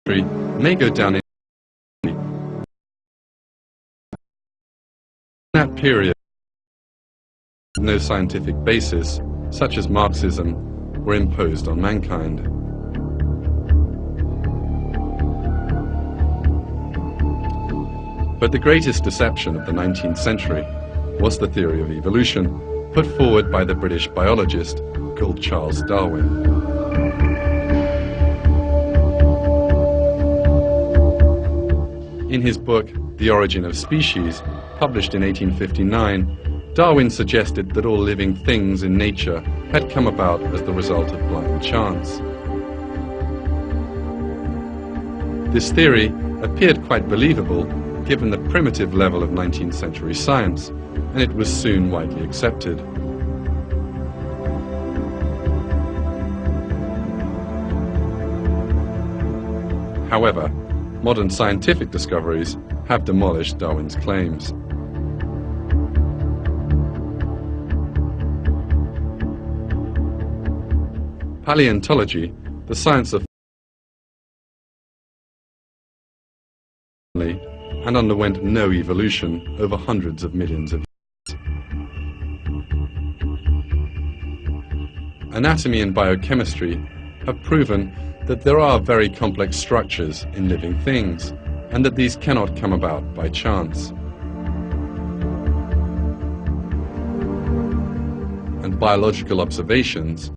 may go down in that period. No scientific basis, such as Marxism, were imposed on mankind. But the greatest deception of the 19th century was the theory of evolution put forward by the British biologist called Charles Darwin. In his book, The Origin of Species, published in 1859, Darwin suggested that all living things in nature had come about as the result of blind chance. This theory appeared quite believable given the primitive level of 19th century science, and it was soon widely accepted. However, modern scientific discoveries have demolished Darwin's claims. Paleontology, the science of and underwent no evolution over hundreds of millions of years. Anatomy and biochemistry have proven that there are very complex structures in living things, and that these cannot come about by chance. And biological observations do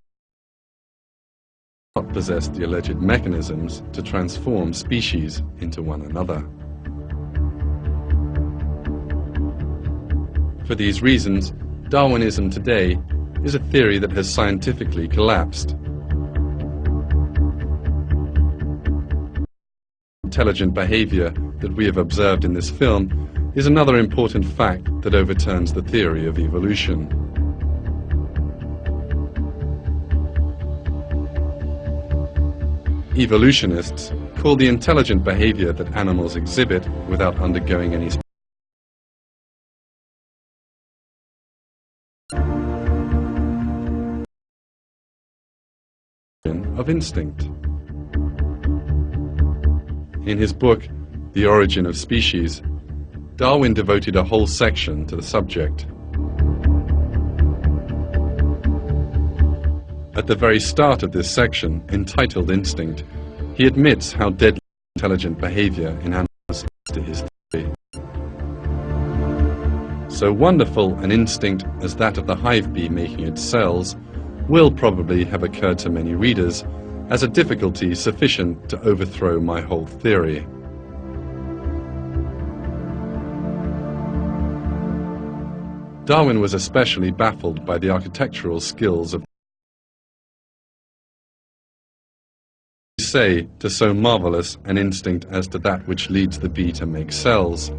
not possess the alleged mechanisms to transform species into one another. For these reasons, Darwinism today is a theory that has scientifically collapsed. Intelligent behavior that we have observed in this film is another important fact that overturns the theory of evolution. Evolutionists call the intelligent behavior that animals exhibit without undergoing any of instinct. In his book, The Origin of Species, Darwin devoted a whole section to the subject. At the very start of this section, entitled Instinct, he admits how deadly intelligent behavior in animals is to his theory. So wonderful an instinct as that of the hive bee making its cells will probably have occurred to many readers as a difficulty sufficient to overthrow my whole theory. Darwin was especially baffled by the architectural skills of say to so marvelous an instinct as to that which leads the bee to make cells.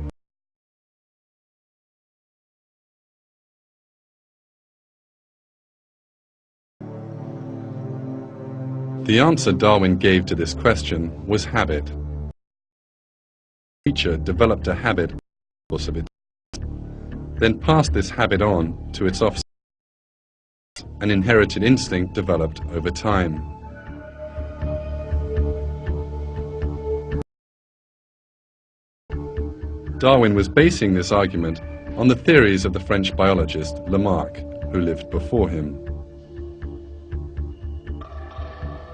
The answer Darwin gave to this question was habit. The creature developed a habit of its, then passed this habit on to its offspring. An inherited instinct developed over time. Darwin was basing this argument on the theories of the French biologist Lamarck, who lived before him.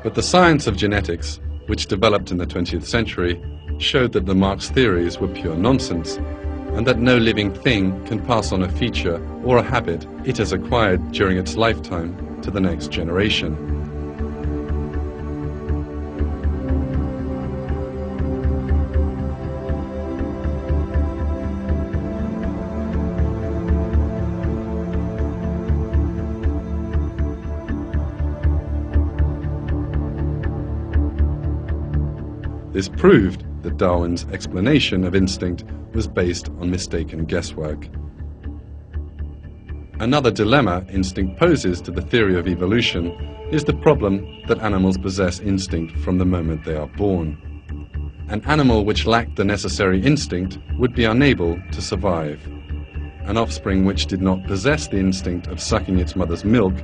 But the science of genetics, which developed in the 20th century, showed that Lamarck's theories were pure nonsense, and that no living thing can pass on a feature or a habit it has acquired during its lifetime to the next generation. This proved that Darwin's explanation of instinct was based on mistaken guesswork. Another dilemma instinct poses to the theory of evolution is the problem that animals possess instinct from the moment they are born. An animal which lacked the necessary instinct would be unable to survive. An offspring which did not possess the instinct of sucking its mother's milk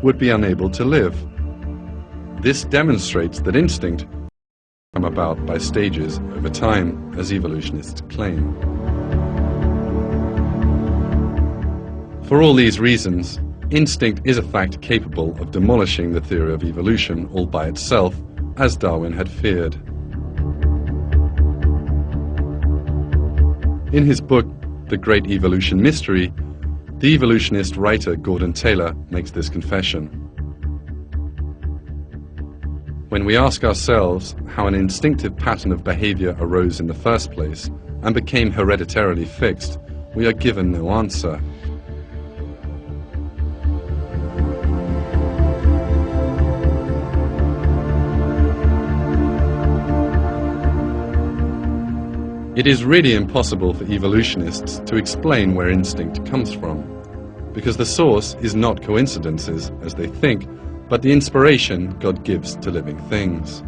would be unable to live. This demonstrates that instinct come about by stages over time, as evolutionists claim. For all these reasons, instinct is a fact capable of demolishing the theory of evolution all by itself, as Darwin had feared. In his book, The Great Evolution Mystery, the evolutionist writer Gordon Taylor makes this confession. When we ask ourselves how an instinctive pattern of behavior arose in the first place and became hereditarily fixed, we are given no answer. It is really impossible for evolutionists to explain where instinct comes from, because the source is not coincidences, as they think, but the inspiration God gives to living things.